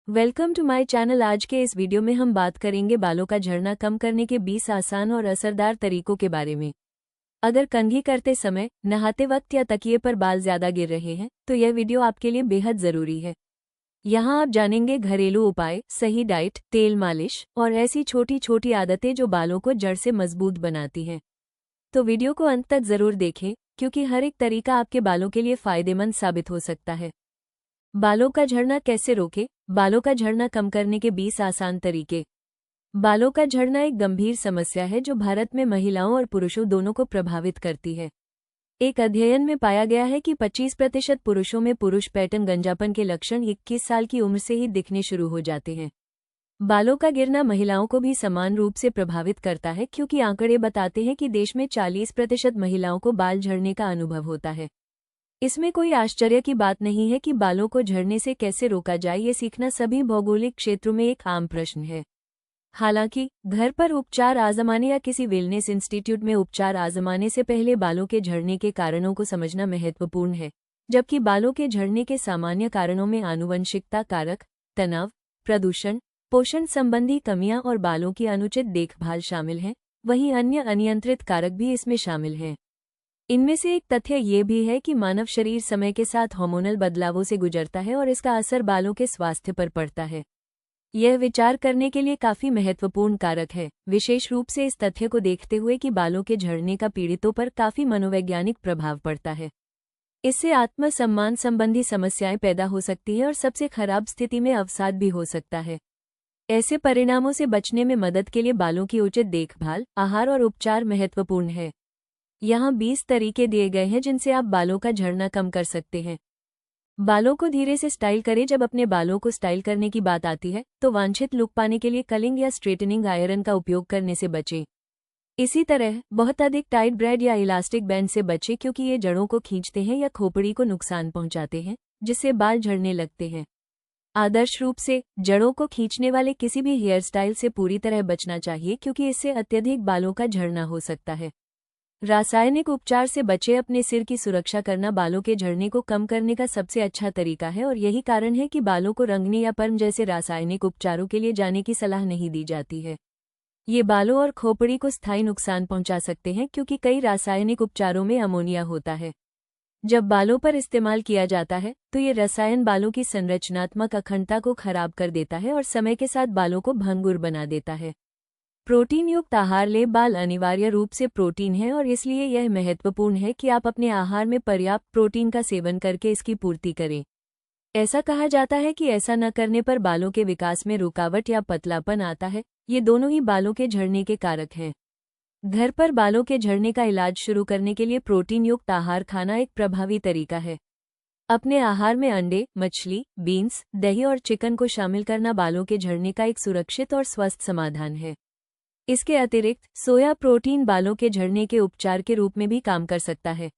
Welcome to my channel. आज के इस वीडियो में हम बात करेंगे बालों का झड़ना कम करने के 20 आसान और असरदार तरीकों के बारे में। अगर कंघी करते समय, नहाते वक्त या तकिए पर बाल ज्यादा गिर रहे हैं तो यह वीडियो आपके लिए बेहद जरूरी है। यहाँ आप जानेंगे घरेलू उपाय, सही डाइट, तेल मालिश और ऐसी छोटी छोटी आदतें जो बालों को जड़ से मजबूत बनाती हैं। तो वीडियो को अंत तक जरूर देखें क्योंकि हर एक तरीका आपके बालों के लिए फायदेमंद साबित हो सकता है। बालों का झड़ना कैसे रोकें? बालों का झड़ना कम करने के 20 आसान तरीके। बालों का झड़ना एक गंभीर समस्या है जो भारत में महिलाओं और पुरुषों दोनों को प्रभावित करती है। एक अध्ययन में पाया गया है कि 25% पुरुषों में पुरुष पैटर्न गंजापन के लक्षण 21 साल की उम्र से ही दिखने शुरू हो जाते हैं। बालों का गिरना महिलाओं को भी समान रूप से प्रभावित करता है क्योंकि आंकड़े बताते हैं कि देश में 40% महिलाओं को बाल झड़ने का अनुभव होता है। इसमें कोई आश्चर्य की बात नहीं है कि बालों को झड़ने से कैसे रोका जाए, ये सीखना सभी भौगोलिक क्षेत्रों में एक आम प्रश्न है। हालांकि घर पर उपचार आजमाने या किसी वेलनेस इंस्टीट्यूट में उपचार आजमाने से पहले बालों के झड़ने के कारणों को समझना महत्वपूर्ण है। जबकि बालों के झड़ने के सामान्य कारणों में आनुवंशिकता कारक, तनाव, प्रदूषण, पोषण संबंधी कमियां और बालों की अनुचित देखभाल शामिल हैं, वहीं अन्य अनियंत्रित कारक भी इसमें शामिल हैं। इनमें से एक तथ्य ये भी है कि मानव शरीर समय के साथ हार्मोनल बदलावों से गुजरता है और इसका असर बालों के स्वास्थ्य पर पड़ता है। यह विचार करने के लिए काफी महत्वपूर्ण कारक है, विशेष रूप से इस तथ्य को देखते हुए कि बालों के झड़ने का पीड़ितों पर काफी मनोवैज्ञानिक प्रभाव पड़ता है। इससे आत्मसम्मान संबंधी समस्याएं पैदा हो सकती है और सबसे खराब स्थिति में अवसाद भी हो सकता है। ऐसे परिणामों से बचने में मदद के लिए बालों की उचित देखभाल, आहार और उपचार महत्वपूर्ण है। यहाँ 20 तरीके दिए गए हैं जिनसे आप बालों का झड़ना कम कर सकते हैं। बालों को धीरे से स्टाइल करें। जब अपने बालों को स्टाइल करने की बात आती है तो वांछित लुक पाने के लिए कलिंग या स्ट्रेटनिंग आयरन का उपयोग करने से बचें। इसी तरह बहुत अधिक टाइट ब्रेड या इलास्टिक बैंड से बचें क्योंकि ये जड़ों को खींचते हैं या खोपड़ी को नुकसान पहुंचाते हैं, जिससे बाल झड़ने लगते हैं। आदर्श रूप से जड़ों को खींचने वाले किसी भी हेयर स्टाइल से पूरी तरह बचना चाहिए क्योंकि इससे अत्यधिक बालों का झड़ना हो सकता है। रासायनिक उपचार से बचे। अपने सिर की सुरक्षा करना बालों के झड़ने को कम करने का सबसे अच्छा तरीका है और यही कारण है कि बालों को रंगने या पर्म जैसे रासायनिक उपचारों के लिए जाने की सलाह नहीं दी जाती है। ये बालों और खोपड़ी को स्थायी नुकसान पहुंचा सकते हैं क्योंकि कई रासायनिक उपचारों में अमोनिया होता है। जब बालों पर इस्तेमाल किया जाता है तो ये रसायन बालों की संरचनात्मक अखंडता को खराब कर देता है और समय के साथ बालों को भंगुर बना देता है। प्रोटीन युक्त आहार लें। बाल अनिवार्य रूप से प्रोटीन है और इसलिए यह महत्वपूर्ण है कि आप अपने आहार में पर्याप्त प्रोटीन का सेवन करके इसकी पूर्ति करें। ऐसा कहा जाता है कि ऐसा न करने पर बालों के विकास में रुकावट या पतलापन आता है। ये दोनों ही बालों के झड़ने के कारक हैं। घर पर बालों के झड़ने का इलाज शुरू करने के लिए प्रोटीन युक्त आहार खाना एक प्रभावी तरीका है। अपने आहार में अंडे, मछली, बीन्स, दही और चिकन को शामिल करना बालों के झड़ने का एक सुरक्षित और स्वस्थ समाधान है। इसके अतिरिक्त सोया प्रोटीन बालों के झड़ने के उपचार के रूप में भी काम कर सकता है।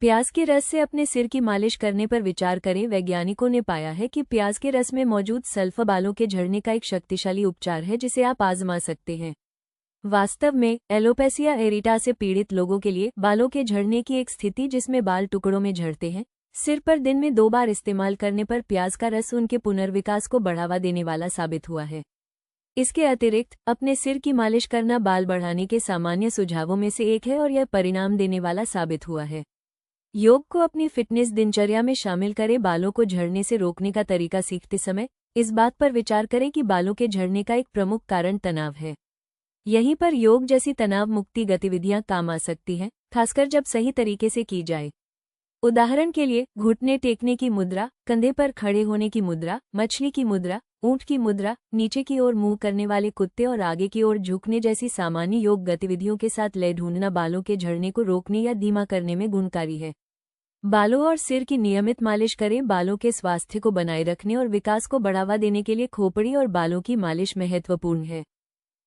प्याज के रस से अपने सिर की मालिश करने पर विचार करें। वैज्ञानिकों ने पाया है कि प्याज के रस में मौजूद सल्फर बालों के झड़ने का एक शक्तिशाली उपचार है जिसे आप आजमा सकते हैं। वास्तव में एलोपेसिया एरिटा से पीड़ित लोगों के लिए बालों के झड़ने की एक स्थिति जिसमें बाल टुकड़ों में झड़ते हैं, सिर पर दिन में 2 बार इस्तेमाल करने पर प्याज का रस उनके पुनर्विकास को बढ़ावा देने वाला साबित हुआ है। इसके अतिरिक्त अपने सिर की मालिश करना बाल बढ़ाने के सामान्य सुझावों में से एक है और यह परिणाम देने वाला साबित हुआ है। योग को अपनी फिटनेस दिनचर्या में शामिल करें। बालों को झड़ने से रोकने का तरीका सीखते समय इस बात पर विचार करें कि बालों के झड़ने का एक प्रमुख कारण तनाव है। यहीं पर योग जैसी तनाव मुक्ति गतिविधियां काम आ सकती हैं, खासकर जब सही तरीके से की जाए। उदाहरण के लिए घुटने टेकने की मुद्रा, कंधे पर खड़े होने की मुद्रा, मछली की मुद्रा, ऊंट की मुद्रा, नीचे की ओर मुंह करने वाले कुत्ते और आगे की ओर झुकने जैसी सामान्य योग गतिविधियों के साथ लय ढूंढना बालों के झड़ने को रोकने या धीमा करने में गुणकारी है। बालों और सिर की नियमित मालिश करें। बालों के स्वास्थ्य को बनाए रखने और विकास को बढ़ावा देने के लिए खोपड़ी और बालों की मालिश महत्वपूर्ण है।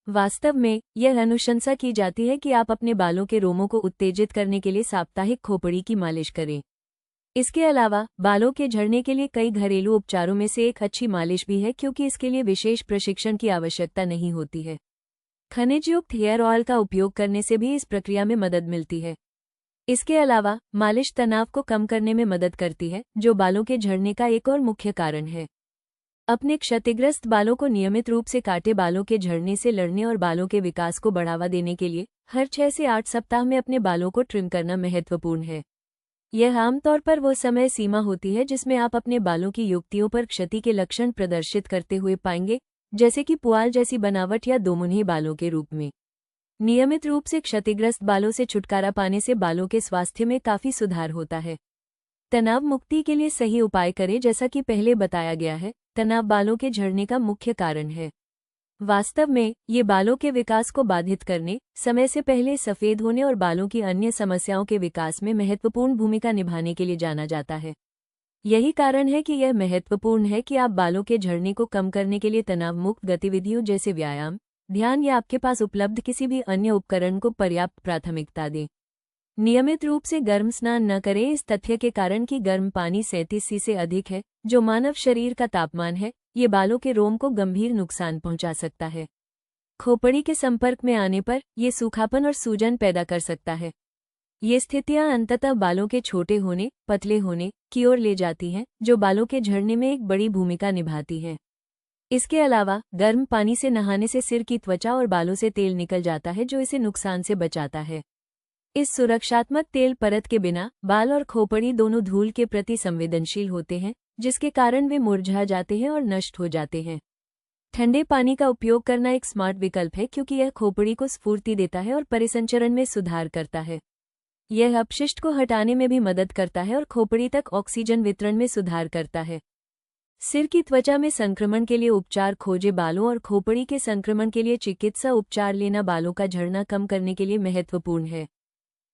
वास्तव में यह अनुशंसा की जाती है कि आप अपने बालों के रोमों को उत्तेजित करने के लिए साप्ताहिक खोपड़ी की मालिश करें। इसके अलावा बालों के झड़ने के लिए कई घरेलू उपचारों में से एक अच्छी मालिश भी है क्योंकि इसके लिए विशेष प्रशिक्षण की आवश्यकता नहीं होती है। खनिज युक्त हेयर ऑयल का उपयोग करने से भी इस प्रक्रिया में मदद मिलती है। इसके अलावा मालिश तनाव को कम करने में मदद करती है, जो बालों के झड़ने का एक और मुख्य कारण है। अपने क्षतिग्रस्त बालों को नियमित रूप से काटे बालों के झड़ने से लड़ने और बालों के विकास को बढ़ावा देने के लिए हर 6 से 8 सप्ताह में अपने बालों को ट्रिम करना महत्वपूर्ण है। यह आमतौर पर वो समय सीमा होती है जिसमें आप अपने बालों की युक्तियों पर क्षति के लक्षण प्रदर्शित करते हुए पाएंगे, जैसे कि पुआल जैसी बनावट या दोमुन्ही बालों के रूप में। नियमित रूप से क्षतिग्रस्त बालों से छुटकारा पाने से बालों के स्वास्थ्य में काफी सुधार होता है। तनाव मुक्ति के लिए सही उपाय करें। जैसा कि पहले बताया गया है, तनाव बालों के झड़ने का मुख्य कारण है। वास्तव में ये बालों के विकास को बाधित करने, समय से पहले सफेद होने और बालों की अन्य समस्याओं के विकास में महत्वपूर्ण भूमिका निभाने के लिए जाना जाता है। यही कारण है कि यह महत्वपूर्ण है कि आप बालों के झड़ने को कम करने के लिए तनाव मुक्त गतिविधियों जैसे व्यायाम, ध्यान या आपके पास उपलब्ध किसी भी अन्य उपकरण को पर्याप्त प्राथमिकता दें। नियमित रूप से गर्म स्नान न करें इस तथ्य के कारण कि गर्म पानी 37 से अधिक है, जो मानव शरीर का तापमान है, ये बालों के रोम को गंभीर नुकसान पहुंचा सकता है। खोपड़ी के संपर्क में आने पर यह सूखापन और सूजन पैदा कर सकता है। ये स्थितियां अंततः बालों के छोटे होने, पतले होने की ओर ले जाती हैं, जो बालों के झड़ने में एक बड़ी भूमिका निभाती हैं। इसके अलावा गर्म पानी से नहाने से सिर की त्वचा और बालों से तेल निकल जाता है, जो इसे नुकसान से बचाता है। इस सुरक्षात्मक तेल परत के बिना बाल और खोपड़ी दोनों धूल के प्रति संवेदनशील होते हैं, जिसके कारण वे मुरझा जाते हैं और नष्ट हो जाते हैं। ठंडे पानी का उपयोग करना एक स्मार्ट विकल्प है क्योंकि यह खोपड़ी को स्फूर्ति देता है और परिसंचरण में सुधार करता है। यह अपशिष्ट को हटाने में भी मदद करता है और खोपड़ी तक ऑक्सीजन वितरण में सुधार करता है। सिर की त्वचा में संक्रमण के लिए उपचार खोजें। बालों और खोपड़ी के संक्रमण के लिए चिकित्सा उपचार लेना बालों का झड़ना कम करने के लिए महत्वपूर्ण है।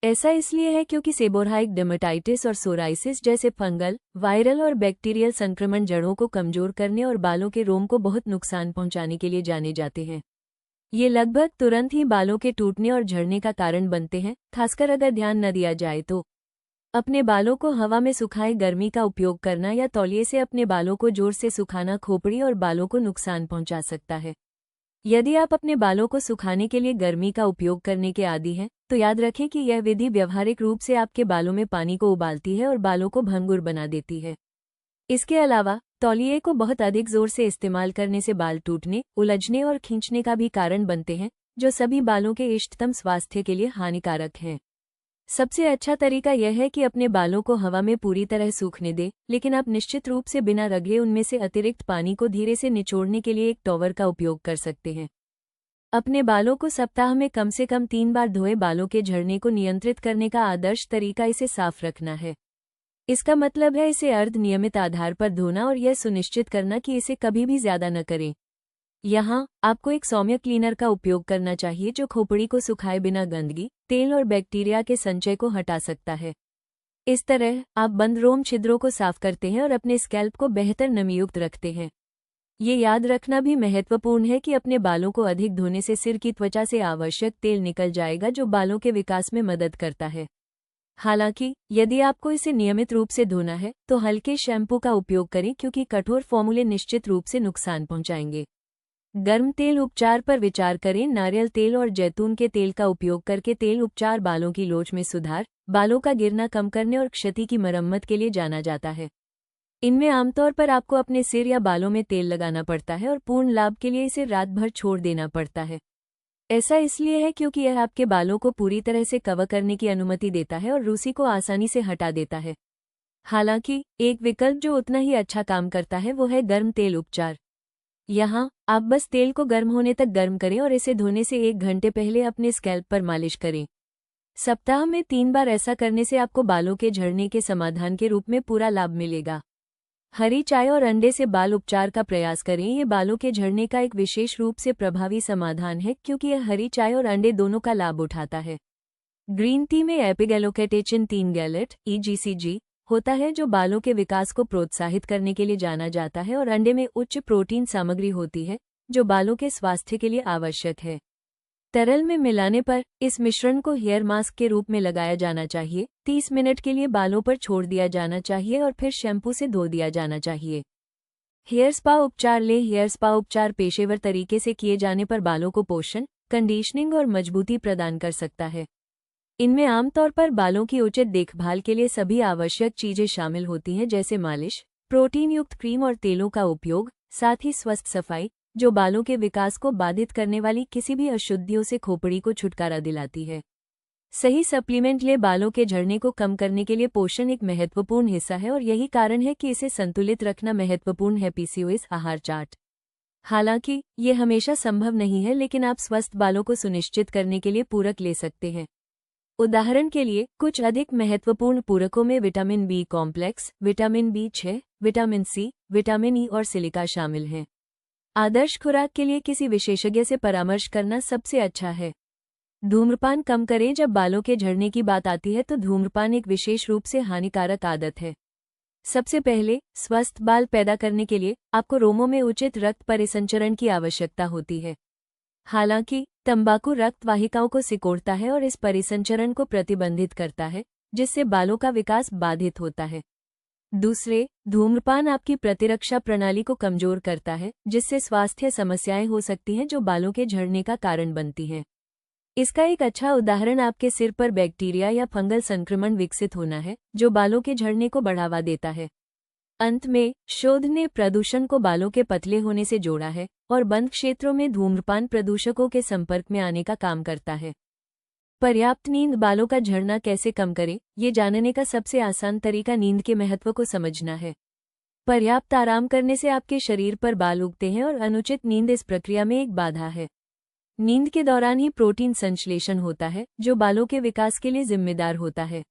ऐसा इसलिए है क्योंकि सेबोरहाइक डर्मेटाइटिस और सोराइसिस जैसे फंगल, वायरल और बैक्टीरियल संक्रमण जड़ों को कमजोर करने और बालों के रोम को बहुत नुकसान पहुंचाने के लिए जाने जाते हैं। ये लगभग तुरंत ही बालों के टूटने और झड़ने का कारण बनते हैं, खासकर अगर ध्यान न दिया जाए तो। अपने बालों को हवा में सुखाएं। गर्मी का उपयोग करना या तौलिए से अपने बालों को जोर से सुखाना खोपड़ी और बालों को नुकसान पहुंचा सकता है। यदि आप अपने बालों को सुखाने के लिए गर्मी का उपयोग करने के आदी हैं, तो याद रखें कि यह विधि व्यावहारिक रूप से आपके बालों में पानी को उबालती है और बालों को भंगुर बना देती है। इसके अलावा तौलिए को बहुत अधिक जोर से इस्तेमाल करने से बाल टूटने, उलझने और खींचने का भी कारण बनते हैं, जो सभी बालों के इष्टतम स्वास्थ्य के लिए हानिकारक हैं। सबसे अच्छा तरीका यह है कि अपने बालों को हवा में पूरी तरह सूखने दें, लेकिन आप निश्चित रूप से बिना रगड़े उनमें से अतिरिक्त पानी को धीरे से निचोड़ने के लिए एक टॉवर का उपयोग कर सकते हैं। अपने बालों को सप्ताह में कम से कम 3 बार धोएं। बालों के झड़ने को नियंत्रित करने का आदर्श तरीका इसे साफ रखना है। इसका मतलब है इसे अर्ध नियमित आधार पर धोना और यह सुनिश्चित करना कि इसे कभी भी ज्यादा न करें। यहाँ आपको एक सौम्य क्लीनर का उपयोग करना चाहिए जो खोपड़ी को सुखाए बिना गंदगी, तेल और बैक्टीरिया के संचय को हटा सकता है। इस तरह आप बंद रोम छिद्रों को साफ करते हैं और अपने स्कैल्प को बेहतर नमीयुक्त रखते हैं। ये याद रखना भी महत्वपूर्ण है कि अपने बालों को अधिक धोने से सिर की त्वचा से आवश्यक तेल निकल जाएगा, जो बालों के विकास में मदद करता है। हालांकि यदि आपको इसे नियमित रूप से धोना है तो हल्के शैम्पू का उपयोग करें क्योंकि कठोर फॉर्मूले निश्चित रूप से नुकसान पहुंचाएंगे। गर्म तेल उपचार पर विचार करें। नारियल तेल और जैतून के तेल का उपयोग करके तेल उपचार बालों की लोच में सुधार, बालों का गिरना कम करने और क्षति की मरम्मत के लिए जाना जाता है। इनमें आमतौर पर आपको अपने सिर या बालों में तेल लगाना पड़ता है और पूर्ण लाभ के लिए इसे रात भर छोड़ देना पड़ता है। ऐसा इसलिए है क्योंकि यह आपके बालों को पूरी तरह से कवर करने की अनुमति देता है और रूसी को आसानी से हटा देता है। हालांकि एक विकल्प जो उतना ही अच्छा काम करता है वो है गर्म तेल उपचार। यहाँ आप बस तेल को गर्म होने तक गर्म करें और इसे धोने से 1 घंटे पहले अपने स्कैल्प पर मालिश करें। सप्ताह में 3 बार ऐसा करने से आपको बालों के झड़ने के समाधान के रूप में पूरा लाभ मिलेगा। हरी चाय और अंडे से बाल उपचार का प्रयास करें। ये बालों के झड़ने का एक विशेष रूप से प्रभावी समाधान है क्योंकि यह हरी चाय और अंडे दोनों का लाभ उठाता है। ग्रीन टी में एपिगैलोकेटेचिन 3 गैलेट EGCG होता है जो बालों के विकास को प्रोत्साहित करने के लिए जाना जाता है और अंडे में उच्च प्रोटीन सामग्री होती है जो बालों के स्वास्थ्य के लिए आवश्यक है। तरल में मिलाने पर इस मिश्रण को हेयर मास्क के रूप में लगाया जाना चाहिए। 30 मिनट के लिए बालों पर छोड़ दिया जाना चाहिए और फिर शैम्पू से धो दिया जाना चाहिए। हेयर स्पा उपचार ले। हेयर स्पा उपचार पेशेवर तरीके से किए जाने पर बालों को पोषण, कंडीशनिंग और मजबूती प्रदान कर सकता है। इनमें आमतौर पर बालों की उचित देखभाल के लिए सभी आवश्यक चीजें शामिल होती हैं जैसे मालिश, प्रोटीन युक्त क्रीम और तेलों का उपयोग, साथ ही स्वस्थ सफाई, जो बालों के विकास को बाधित करने वाली किसी भी अशुद्धियों से खोपड़ी को छुटकारा दिलाती है। सही सप्लीमेंट ले बालों के झड़ने को कम करने के लिए पोषण एक महत्वपूर्ण हिस्सा है और यही कारण है कि इसे संतुलित रखना महत्वपूर्ण है। पीसीओएस आहार चार्ट। हालांकि ये हमेशा संभव नहीं है, लेकिन आप स्वस्थ बालों को सुनिश्चित करने के लिए पूरक ले सकते हैं। उदाहरण के लिए कुछ अधिक महत्वपूर्ण पूरकों में vitamin B complex, vitamin B6, vitamin C, vitamin E और सिलिका शामिल हैं। आदर्श खुराक के लिए किसी विशेषज्ञ से परामर्श करना सबसे अच्छा है। धूम्रपान कम करें। जब बालों के झड़ने की बात आती है तो धूम्रपान एक विशेष रूप से हानिकारक आदत है। सबसे पहले, स्वस्थ बाल पैदा करने के लिए आपको रोमों में उचित रक्त परिसंचरण की आवश्यकता होती है। हालांकि तंबाकू रक्त वाहिकाओं को सिकोड़ता है और इस परिसंचरण को प्रतिबंधित करता है, जिससे बालों का विकास बाधित होता है। दूसरे, धूम्रपान आपकी प्रतिरक्षा प्रणाली को कमजोर करता है, जिससे स्वास्थ्य समस्याएं हो सकती हैं जो बालों के झड़ने का कारण बनती हैं। इसका एक अच्छा उदाहरण आपके सिर पर बैक्टीरिया या फंगल संक्रमण विकसित होना है, जो बालों के झड़ने को बढ़ावा देता है। अंत में, शोध ने प्रदूषण को बालों के पतले होने से जोड़ा है और बंद क्षेत्रों में धूम्रपान प्रदूषकों के संपर्क में आने का काम करता है। पर्याप्त नींद बालों का झड़ना कैसे कम करे, ये जानने का सबसे आसान तरीका नींद के महत्व को समझना है। पर्याप्त आराम करने से आपके शरीर पर बाल उगते हैं और अनुचित नींद इस प्रक्रिया में एक बाधा है। नींद के दौरान ही प्रोटीन संश्लेषण होता है, जो बालों के विकास के लिए जिम्मेदार होता है।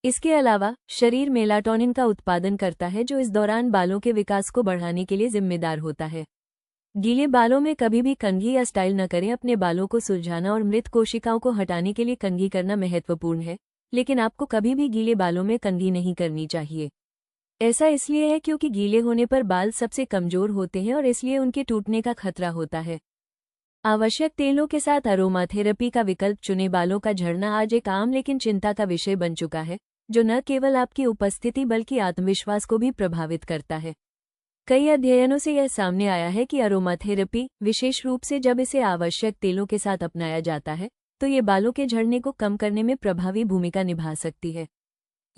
इसके अलावा शरीर मेलाटोनिन का उत्पादन करता है, जो इस दौरान बालों के विकास को बढ़ाने के लिए जिम्मेदार होता है। गीले बालों में कभी भी कंघी या स्टाइल न करें। अपने बालों को सुलझाना और मृत कोशिकाओं को हटाने के लिए कंघी करना महत्वपूर्ण है, लेकिन आपको कभी भी गीले बालों में कंघी नहीं करनी चाहिए। ऐसा इसलिए है क्योंकि गीले होने पर बाल सबसे कमजोर होते हैं और इसलिए उनके टूटने का खतरा होता है। आवश्यक तेलों के साथ अरोमाथेरेपी का विकल्प चुने। बालों का झड़ना आज एक आम लेकिन चिंता का विषय बन चुका है, जो न केवल आपकी उपस्थिति बल्कि आत्मविश्वास को भी प्रभावित करता है। कई अध्ययनों से यह सामने आया है कि अरोमाथेरेपी, विशेष रूप से जब इसे आवश्यक तेलों के साथ अपनाया जाता है, तो ये बालों के झड़ने को कम करने में प्रभावी भूमिका निभा सकती है।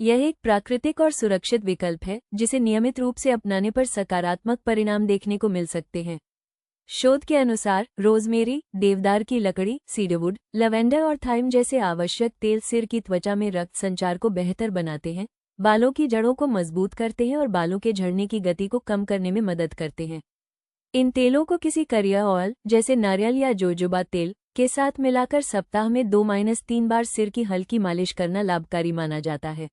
यह एक प्राकृतिक और सुरक्षित विकल्प है, जिसे नियमित रूप से अपनाने पर सकारात्मक परिणाम देखने को मिल सकते हैं। शोध के अनुसार रोजमेरी, देवदार की लकड़ी, सीडरवुड, लवेंडर और थाइम जैसे आवश्यक तेल सिर की त्वचा में रक्त संचार को बेहतर बनाते हैं, बालों की जड़ों को मजबूत करते हैं और बालों के झड़ने की गति को कम करने में मदद करते हैं। इन तेलों को किसी करिया ऑयल जैसे नारियल या जोजोबा तेल के साथ मिलाकर सप्ताह में 2-3 बार सिर की हल्की मालिश करना लाभकारी माना जाता है।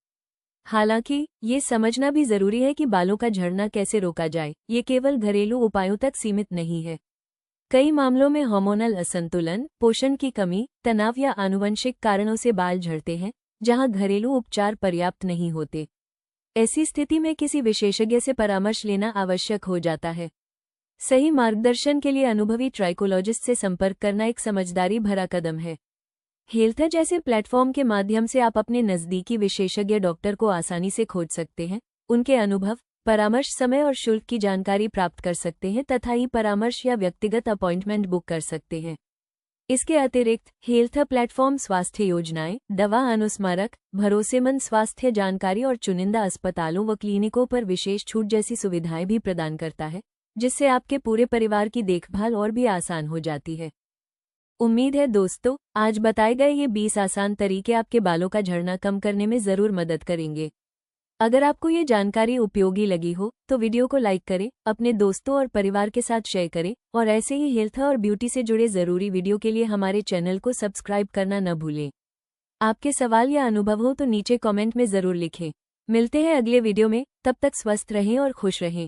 हालांकि ये समझना भी जरूरी है कि बालों का झड़ना कैसे रोका जाए। ये केवल घरेलू उपायों तक सीमित नहीं है। कई मामलों में हार्मोनल असंतुलन, पोषण की कमी, तनाव या आनुवंशिक कारणों से बाल झड़ते हैं, जहां घरेलू उपचार पर्याप्त नहीं होते। ऐसी स्थिति में किसी विशेषज्ञ से परामर्श लेना आवश्यक हो जाता है। सही मार्गदर्शन के लिए अनुभवी ट्राइकोलॉजिस्ट से संपर्क करना एक समझदारी भरा कदम है। हेल्थ जैसे प्लेटफॉर्म के माध्यम से आप अपने नज़दीकी विशेषज्ञ डॉक्टर को आसानी से खोज सकते हैं, उनके अनुभव, परामर्श समय और शुल्क की जानकारी प्राप्त कर सकते हैं तथा ई परामर्श या व्यक्तिगत अपॉइंटमेंट बुक कर सकते हैं। इसके अतिरिक्त हेल्थ प्लेटफॉर्म स्वास्थ्य योजनाएं, दवा अनुस्मारक, भरोसेमंद स्वास्थ्य जानकारी और चुनिंदा अस्पतालों व क्लिनिकों पर विशेष छूट जैसी सुविधाएं भी प्रदान करता है, जिससे आपके पूरे परिवार की देखभाल और भी आसान हो जाती है। उम्मीद है दोस्तों, आज बताए गए ये 20 आसान तरीके आपके बालों का झड़ना कम करने में जरूर मदद करेंगे। अगर आपको ये जानकारी उपयोगी लगी हो तो वीडियो को लाइक करें, अपने दोस्तों और परिवार के साथ शेयर करें और ऐसे ही हेल्थ और ब्यूटी से जुड़े जरूरी वीडियो के लिए हमारे चैनल को सब्सक्राइब करना न भूलें। आपके सवाल या अनुभव हो तो नीचे कमेंट में जरूर लिखें। मिलते हैं अगले वीडियो में, तब तक स्वस्थ रहें और खुश रहें।